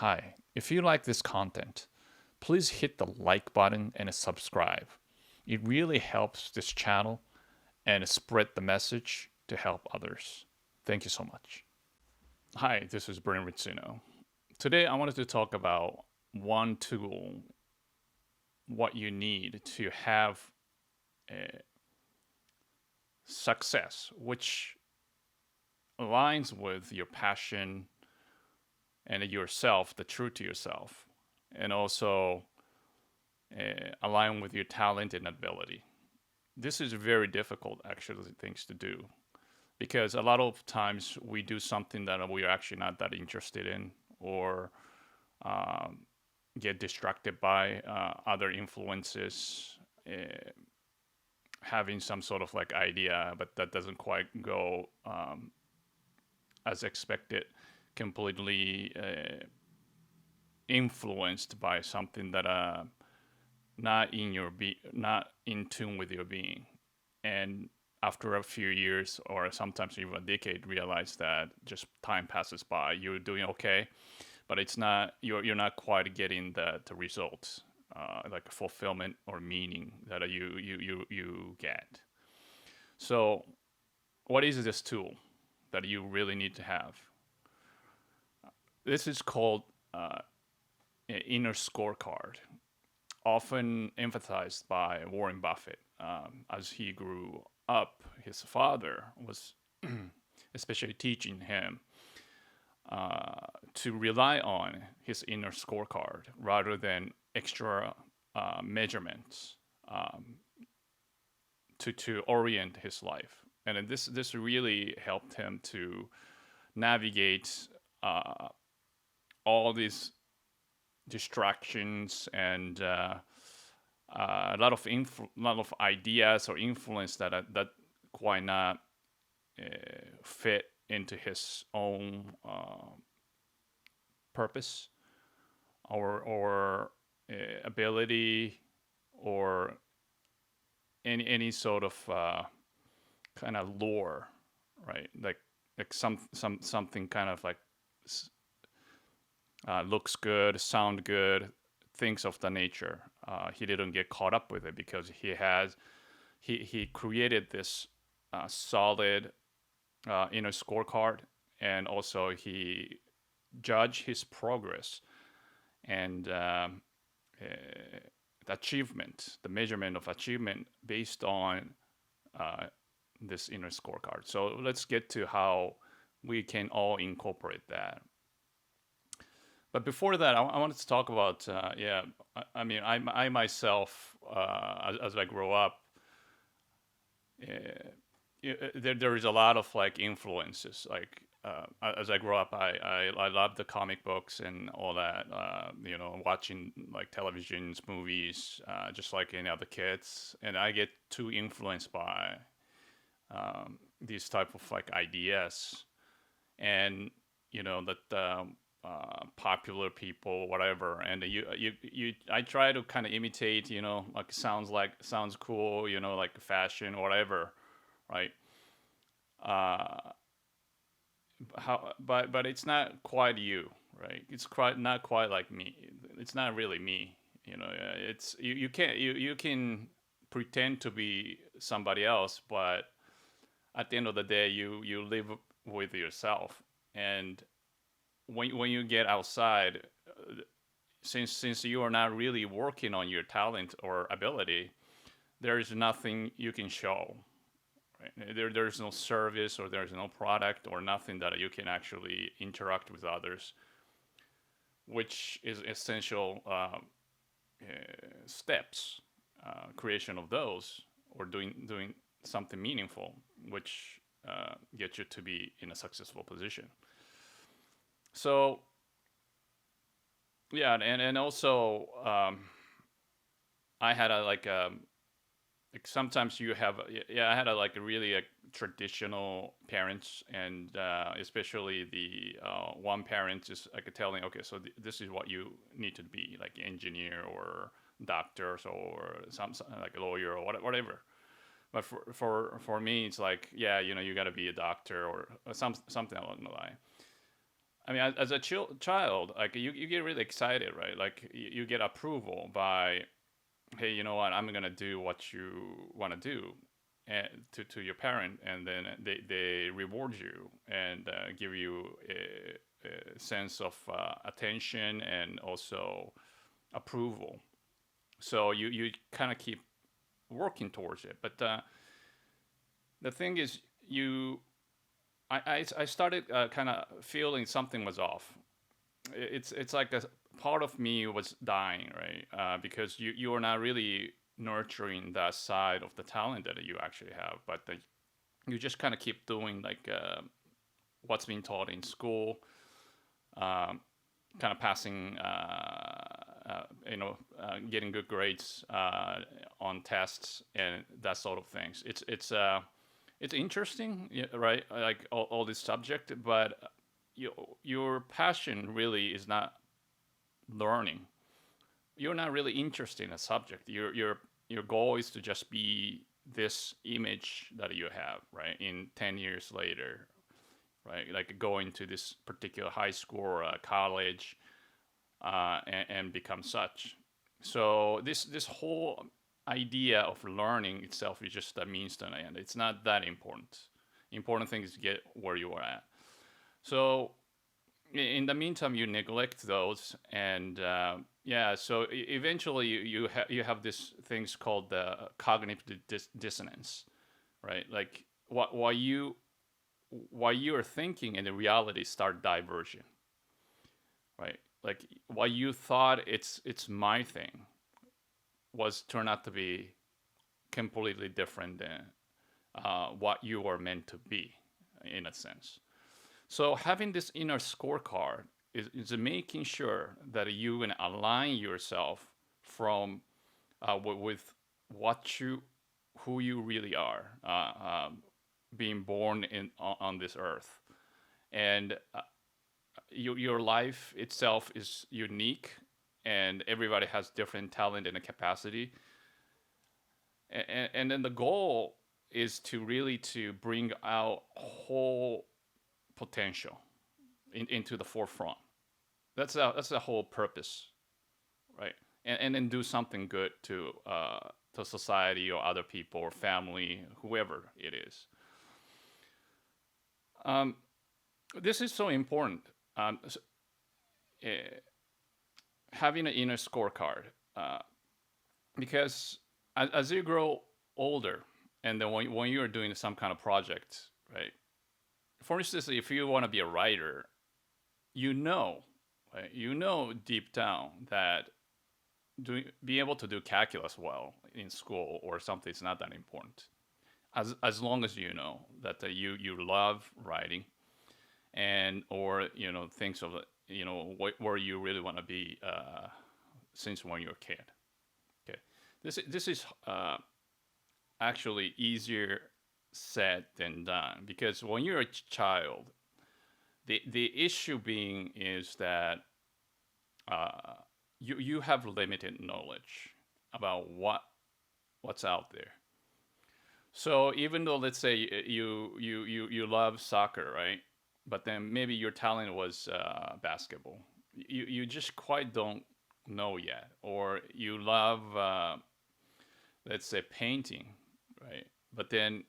Hi, if you like this content, please hit the like button and subscribe. It really helps this channel and spread the message to help others. Thank you so much. Hi, this is Brian Ritsuno. Today I wanted to talk about one tool, what you need to have a success, which aligns with your passion and yourself, the truth to yourself, and also align with your talent and ability. This is very difficult, actually, things to do because a lot of times we do something that we are actually not that interested in or um, get distracted by other influences, having some sort of like idea, but that doesn't quite go as expected, completely influenced by something that not in tune with your being, and after a few years or sometimes even a decade, realize that just time passes by. You're doing okay, but it's not you're not quite getting the results, like fulfillment or meaning that you get. So, what is this tool that you really need to have? This is called Inner Scorecard, often emphasized by Warren Buffett. As he grew up, his father was especially teaching him to rely on his inner scorecard rather than extra measurements to orient his life. And this really helped him to navigate all these distractions and lot of ideas or influence that quite not fit into his own purpose or ability or any sort of kind of lore, right? Like something kind of like looks good, sound good, things of the nature. He didn't get caught up with it because he created this solid inner scorecard, and also he judged his progress and the achievement, the measurement of achievement based on uh, this inner scorecard. So let's get to how we can all incorporate that. But before that, I wanted to talk about I mean, I myself, as I grow up, uh, there is a lot of like influences. Like as I grow up, I love the comic books and all that. Watching like televisions, movies, just like any other kids, and I get too influenced by these type of like ideas, and that popular people, whatever, and I try to kind of imitate, sounds cool, like fashion or whatever, right? Uh, but it's not quite you, right? It's quite not quite like me. It's not really me, It's you can't you can pretend to be somebody else, but at the end of the day, you live with yourself, and when you get outside, since you are not really working on your talent or ability, there is nothing you can show. Right? There's no service or there's no product or nothing that you can actually interact with others, which is essential steps, creation of those, or doing something meaningful, which gets you to be in a successful position. So yeah, and also I had a like sometimes you have I had a like a really traditional parents, and especially the one parent is like telling, okay, so this is what you need to be, like engineer or doctors or some like a lawyer or whatever. But for me, it's like, yeah, you got to be a doctor or something along the line. I mean, as a child, like you get really excited, right? Like you get approval by, hey, you know what, I'm gonna do what you want to do, and to your parent, and then they reward you and give you a sense of attention and also approval. So you kind of keep working towards it. But the thing is, I started kind of feeling something was off. It's like a part of me was dying, right? Because you are not really nurturing that side of the talent that you actually have, but you just kind of keep doing like what's being taught in school, um, kind of passing, getting good grades on tests and that sort of things. It's interesting, right? Like all this subject, but your passion really is not learning. You're not really interested in a subject. Your goal is to just be this image that you have, right? In 10 years later, right? Like going to this particular high school or college, and become such. So this whole idea of learning itself is just a means to an end. It's not that important. Important thing is to get where you are at. So in the meantime, you neglect those, and yeah. So eventually, you have this things called the cognitive dissonance, right? Like while you are thinking and the reality start diverging, right? Like what you thought it's my thing was turned out to be completely different than what you were meant to be, in a sense. So having this inner scorecard is making sure that you can align yourself from with what you who you really are, being born in on this earth, and your life itself is unique, and everybody has different talent and a capacity, and then the goal is to really to bring out whole potential into the forefront. That's the whole purpose, right? And then do something good to society or other people or family, whoever it is. Um, this is so important. So, uh, having an inner scorecard, uh, because as you grow older, and then when you're doing some kind of project, right? For instance, if you want to be a writer, you know, right? You know deep down that being able to do calculus well in school or something is not that important. As long as you know that you love writing, and or things of where you really want to be since when you're a kid. Okay, this is actually easier said than done, because when you're a child, the issue being is that you have limited knowledge about what's out there. So even though, let's say, you love soccer, right? But then maybe your talent was basketball. You just quite don't know yet, or you love let's say painting, right? But then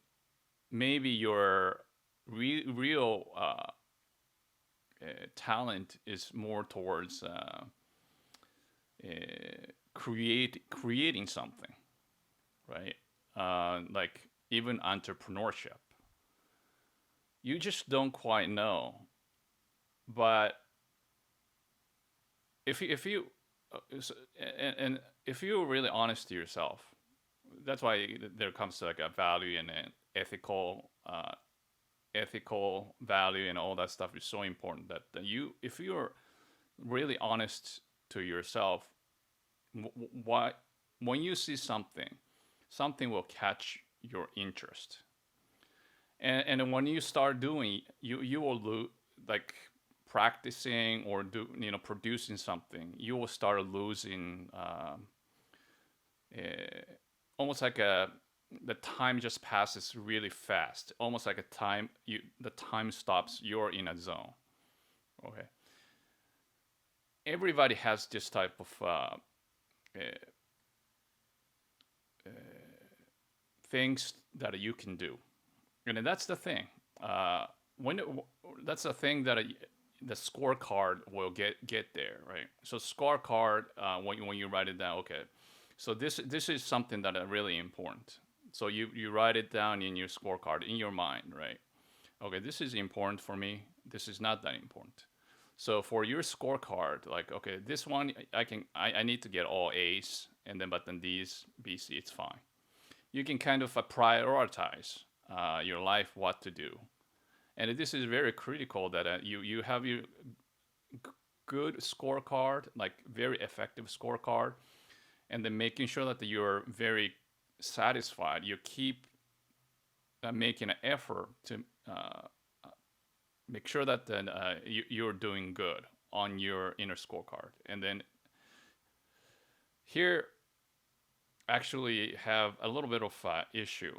maybe your real talent is more towards creating something, right? Like even entrepreneurship. You just don't quite know. But if you and if you're really honest to yourself, that's why there comes to like a value and an ethical value and all that stuff is so important, that you if you're really honest to yourself, what when you see something will catch your interest, and then when you start doing, you will like practicing or producing something, you will start losing uh, almost like the time just passes really fast, almost like the time stops, you're in a zone, Okay, everybody has this type of uh, uh, things that you can do, and that's the thing. Uh, when it, that's the thing that the scorecard will get there, right? So scorecard, when you write it down, okay. So this is something that are really important. So you write it down in your scorecard in your mind, right? Okay, this is important for me. This is not that important. So for your scorecard, like okay, this one I need to get all A's, and then but then these B C it's fine. You can kind of prioritize your life, what to do, and this is very critical that you have your good scorecard, like very effective scorecard, and then making sure that you're very satisfied. You keep making an effort to make sure that then you're doing good on your inner scorecard, and then here actually have a little bit of issue,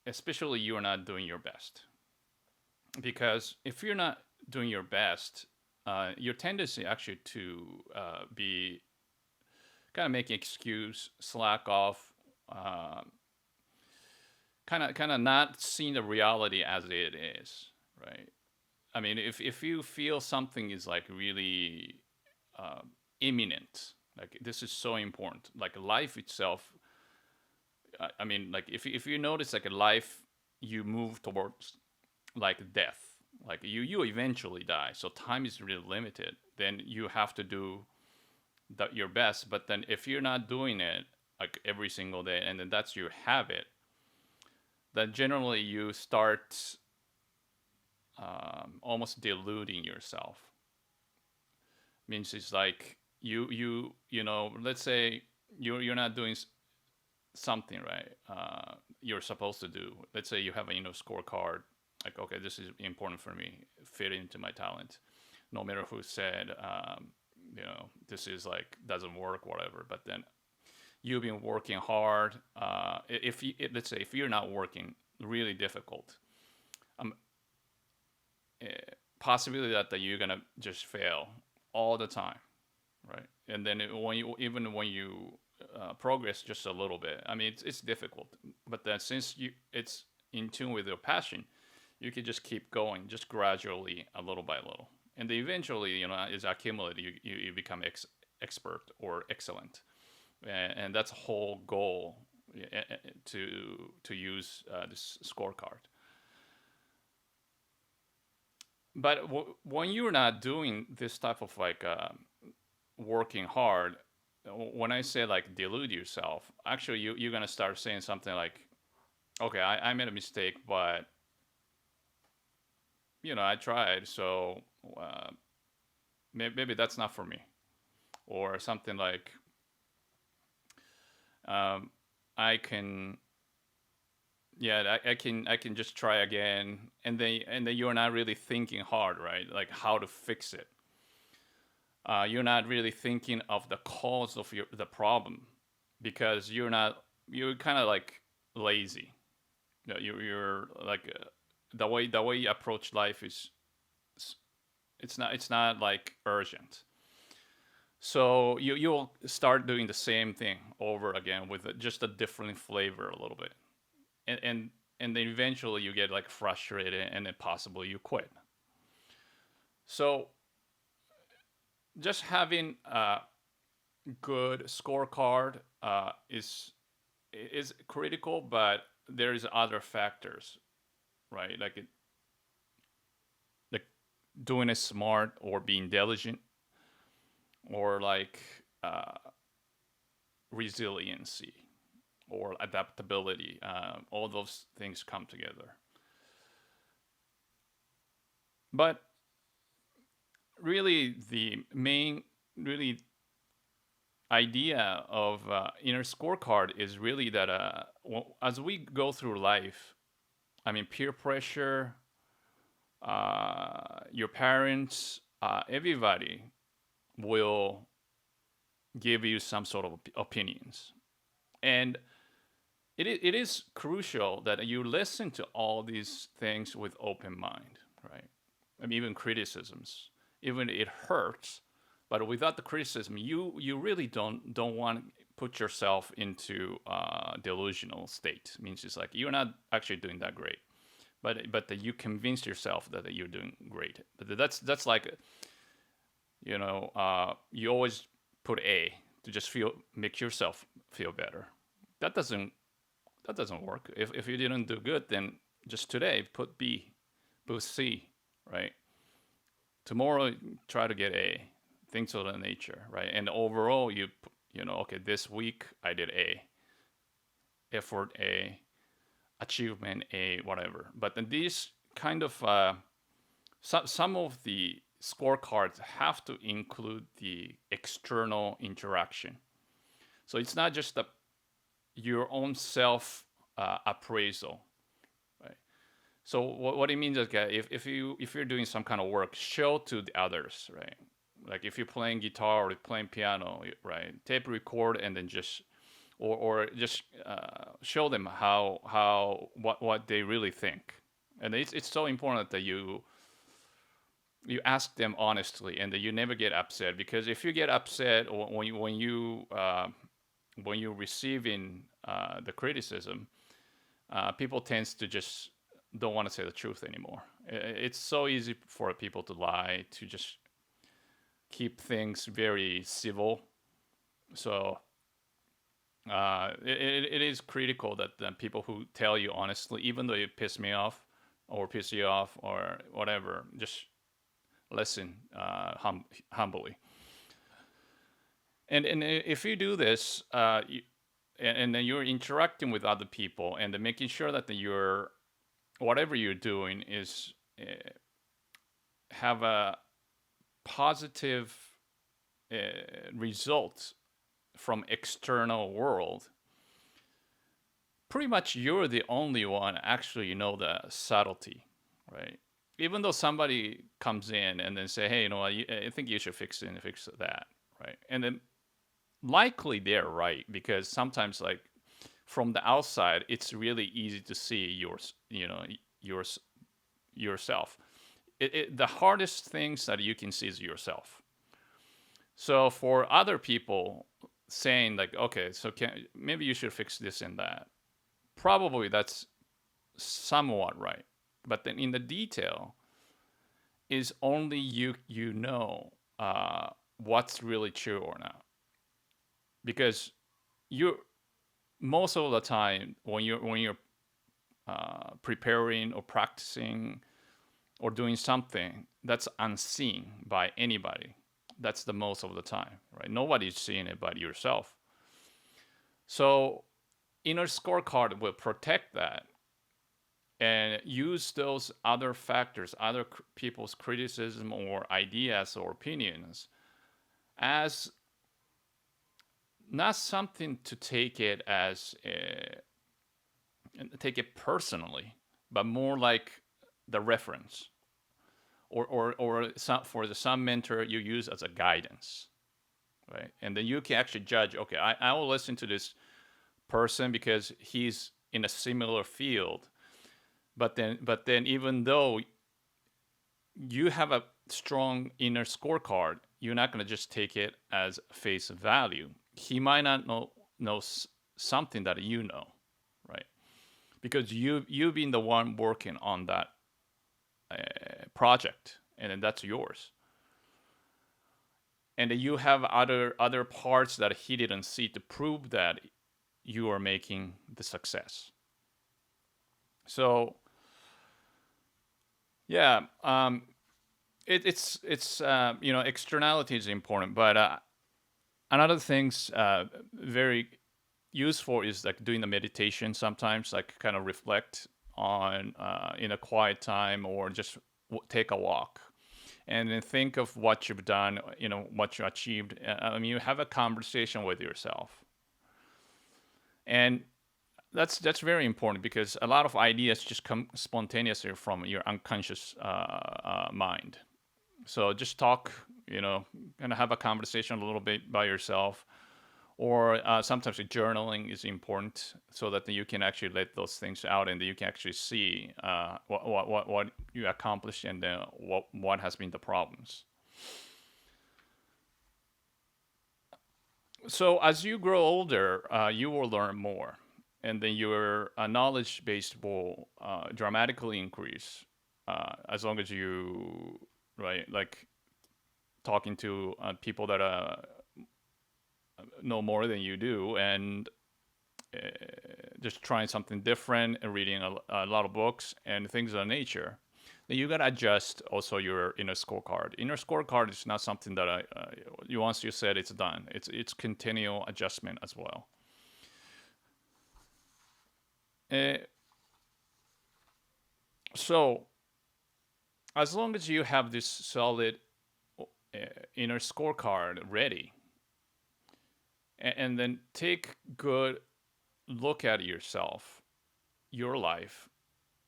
especially you're not doing your best, because if you're not doing your best, your tendency actually to be kind of making excuse, slack off, kind of not seeing the reality as it is, right? I mean, if you feel something is like really uh, imminent, like this is so important, like life itself. I mean, like if you notice like a life, you move towards like death, like you eventually die. So time is really limited. Then you have to do your best. But then if you're not doing it like every single day, and then that's your habit, then generally you start almost deluding yourself. Means it's like you know, let's say you're not doing something right, you're supposed to do. Let's say you have a scorecard, like okay, this is important for me, fit into my talent, no matter who said this is like doesn't work, whatever. But then you've been working hard. If you, let's say if you're not working, really difficult, um, uh, possibility that you're gonna just fail all the time, right? And then when you progress just a little bit, I mean it's difficult. But then since it's in tune with your passion, you can just keep going, just gradually, a little by little, and then eventually, is accumulated. You become expert or excellent, and that's a whole goal to use this scorecard. But when you're not doing this type of like working hard, when I say like delude yourself, actually you're gonna start saying something like, okay, I made a mistake, but I tried, so maybe that's not for me, or something like, I can, yeah, I can just try again, and then you're not really thinking hard, right? Like how to fix it. You're not really thinking of the cause of the problem, because you're kind of like lazy. You're like the way you approach life is, it's not like urgent. So you'll start doing the same thing over again with just a different flavor a little bit, and then eventually you get like frustrated, and then possibly you quit. So just having a good scorecard is critical, but there is other factors, right? Like doing it smart, or being diligent, or like uh, resiliency or adaptability. All those things come together. But really, the main really idea of inner scorecard is really that as we go through life, I mean, peer pressure, your parents, everybody will give you some sort of opinions. And it is crucial that you listen to all these things with open mind, right? I mean, even criticisms, even it hurts, but without the criticism, you really don't want to put yourself into delusional state. It means it's like you're not actually doing that great, but that you convince yourself that you're doing great. But that's like, you always put A to just make yourself feel better. That doesn't work. If you didn't do good, then just today put B, put C, right? Tomorrow try to get A. Things of that nature, right? And overall, okay, this week I did A, effort A, achievement A, whatever. But then these kind of some of the scorecards have to include the external interaction. So it's not just your own self appraisal, right? So what it means is that if you're doing some kind of work, show to the others, right? Like if you're playing guitar or playing piano, right? Tape record and then just or just show them what they really think, and it's so important that you ask them honestly and that you never get upset, because if you get upset or when you're receiving the criticism, people tends to just don't want to say the truth anymore. It's so easy for people to lie, to just keep things very civil. So it is critical that the people who tell you honestly, even though you piss me off or piss you off or whatever, just listen humbly. And if you do this, and then you're interacting with other people and then making sure that whatever you're doing is have a positive result from external world, pretty much you're the only one actually the subtlety, right? Even though somebody comes in and then say, hey, I think you should fix it and fix that, right? And then likely they're right, because sometimes like from the outside, it's really easy to see yourself. The hardest things that you can see is yourself. So for other people saying like, okay, so maybe you should fix this and that, probably that's somewhat right. But then in the detail is only what's really true or not. Because most of the time when you're preparing or practicing or doing something that's unseen by anybody, that's the most of the time, right? Nobody's seeing it but yourself. So Inner Scorecard will protect that and use those other factors, other people's criticism or ideas or opinions, as not something to take it personally, but more like the reference, or some mentor you use as a guidance, right? And then you can actually judge. Okay, I will listen to this person because he's in a similar field. But then even though you have a strong inner scorecard, you're not going to just take it as face value. He might not know something that right? Because you've been the one working on that project, and then that's yours. And you have other parts that he didn't see to prove that you are making the success. So yeah, it's externality is important, but another thing's very useful is like doing the meditation sometimes, like kind of reflect on in a quiet time, or just take a walk and then think of what you've done, what you achieved. You have a conversation with yourself, and that's very important, because a lot of ideas just come spontaneously from your unconscious mind. So just talk, kind of have a conversation a little bit by yourself, or sometimes journaling is important so that you can actually let those things out and you can actually see what you accomplished and what has been the problems. So as you grow older, you will learn more, and then your knowledge base will dramatically increase as long as you, right, like talking to people that know more than you do, and uh, just trying something different and reading a lot of books and things of nature. Then you gotta adjust also your inner scorecard. Inner scorecard is not something that you once you said it's done. It's continual adjustment as well. Uh, so as long as you have this solid uh, inner scorecard ready, and then take good look at yourself, your life,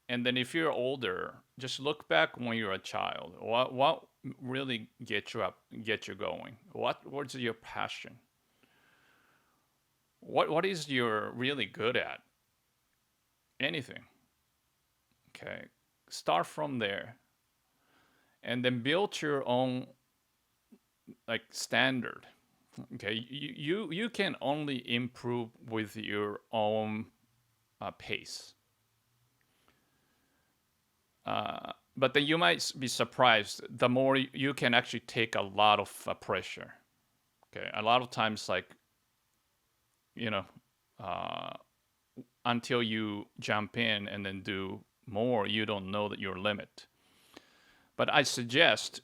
and then if you're older, just look back when you're a child. What really get you going? What's your passion? What is you're really good at? Anything. Okay. Start from there, and then build your own like standard. Okay. You can only improve with your own pace. But then you might be surprised. The more you can actually take a lot of pressure. Okay, a lot of times, like you know, uh, until you jump in and then do more, you don't know that your limit. But I suggest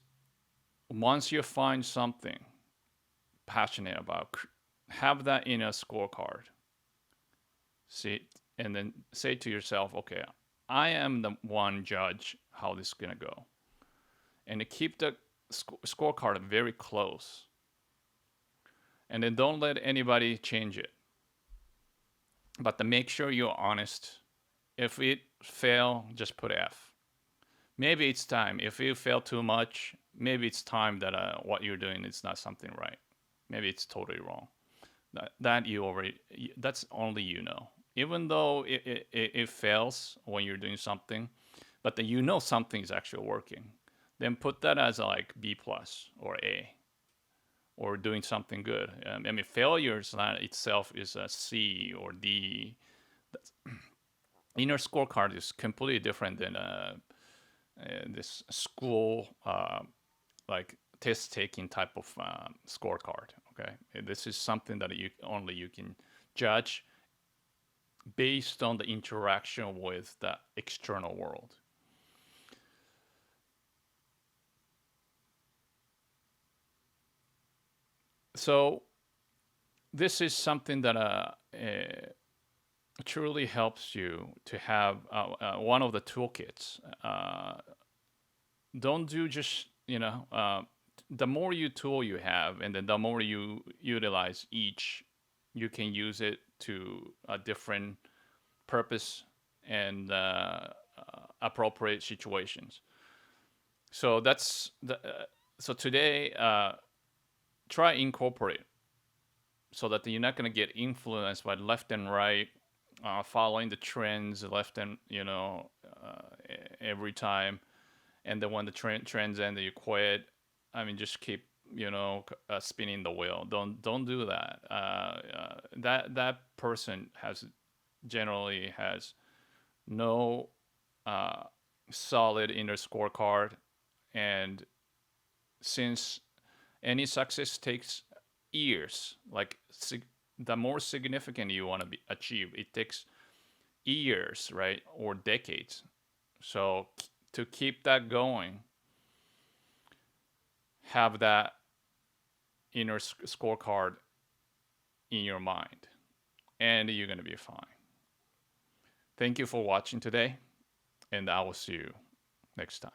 once you find something passionate about, have that in a scorecard. See, and then say to yourself, okay, I am the one judge how this is gonna go, and to keep the scorecard very close, and then don't let anybody change it. But to make sure you're honest. If it fail, just put F. Maybe it's time. If you fail too much, maybe it's time that what you're doing is not something right. Maybe it's totally wrong. That you already that's only you know. Even though it fails when you're doing something, but then you know something is actually working, then put that as a, like B plus or A, or doing something good. I mean, failure is not itself is a C or D. That's, inner scorecard is completely different than this school like test taking type of scorecard. Okay, this is something that you can judge based on the interaction with the external world. So this is something that truly helps you to have one of the toolkits. Don't do just the more you tool you have, and then the more you utilize each, you can use it to a different purpose and appropriate situations. So that's the so today try incorporate so that you're not going to get influenced by left and right, following the trends left and every time, and then when the trends end, you quit. I mean, just keep spinning the wheel. Don't do that. That person generally has no solid inner scorecard, and since any success takes years, like the more significant you want to be achieve, it takes years, right, or decades. So to keep that going, have that inner scorecard in your mind, and you're going to be fine. Thank you for watching today, and I will see you next time.